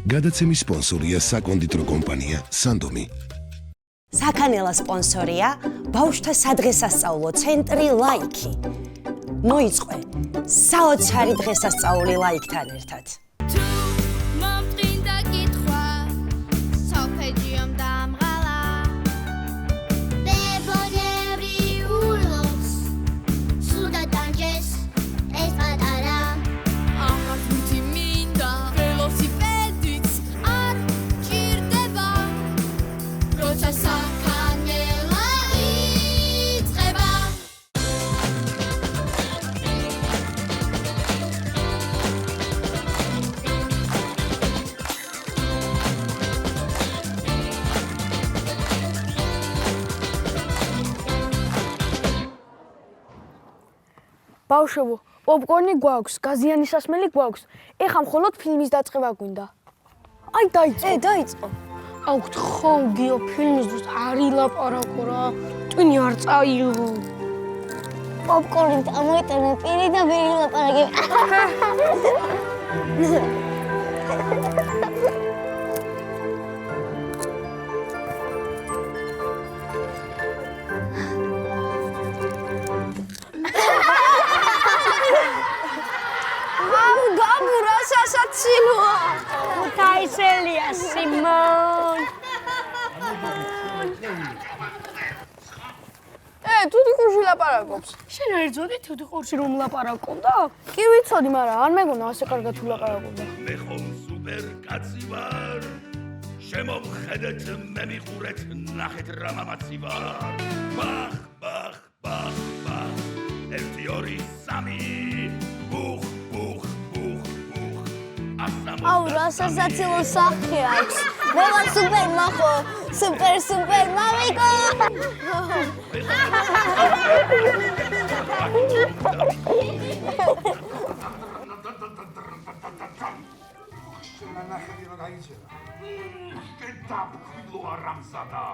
გადაცემის სპონსორია საკონდიტრო კომპანია სანდომი. საქანელა სპონსორია ბავშვთა სადღესასწაულო ცენტრი ლაიქი. მოიწყე საოცარი დღესასწაული ლაიქთან ერთად. ბავშვებო, პოპკორნი გვაქვს, გაზიანი სასმელი გვაქვს. ეხა მხოლოდ ფილმის დაწყება გვინდა. აი დაიწყო. დაიწყო. აუ ხო, გიო ფილმის დროს არ ილაპარაკო რა. ტვინი არ წაიღო. პოპკორნი ამოიტანე პირი და ვერ ილაპარაკებ. Assassino! Utaiseliya Simon! თუთი ყურში ლაპარაკობს. შენ არ იცოდი თუთი ყურში რომ ლაპარაკობდა? კი ვიცოდი, მაგრამ არ მეგონა ასე კარგად თუ ლაპარაკობდა. მე ხომ სუპერ კაცი ვარ. შემოვხედეთ, მე მიყურეთ, ნახეთ რა მამაცი ვარ. ბახ, ბახ, ბახ, ბახ. 1 2 3 ბუხ, ბუხ. აუ რა სასაცილო სახე აქვს. მე ვარ სუპერ მახო, სუპერ მამიკო. კეთაბქვილო არამზადა.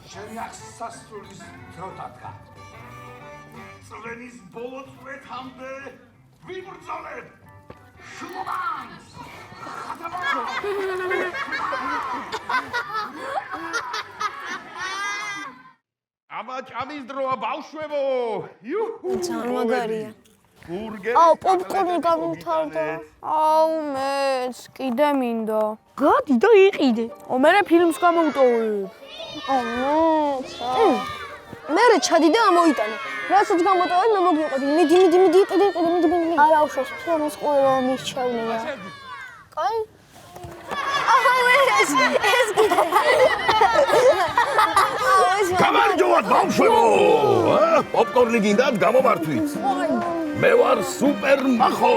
შენი ახსასრულის დროდადგა. წვენის ბოლო წვეთამდე ვიბრძოლებ. შუბანს! აბა ჭამის დროა ბავშვებო! ძალიან აუ პოპკორნი გამომთავრდა. აუ მეც კიდე მინდა. გადი და იყიდე. მერე ფილმს გამოვტოვებ. მერე ჩადი და ამოიტანე. რასაც გამოტოვებ მე მოგიყვები. მიდი იყიდე. არა უშავს ფილმს ყველა მისჩევნია. კაი? ეს გამარჯობათ ბავშვებო! პოპკორნი გინდათ გამომართვით. მე ვარ სუპერ მახო.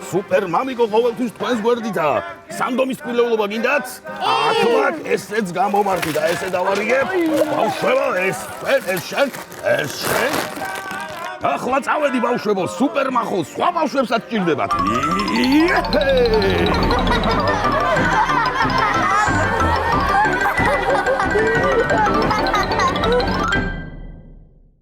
სუპერ მამიკო ყოველთვის თქვენს გვერდითა. სანდომის კვილეულობა გინდათ? აქ ესეც გამომართვით და ესე დავარიგებ. ბავშვებო, ეს შენ. ახლა წავედი ბავშვებო, სუპერ მახო, სხვა ბავშვებსაც ჭირდებათ.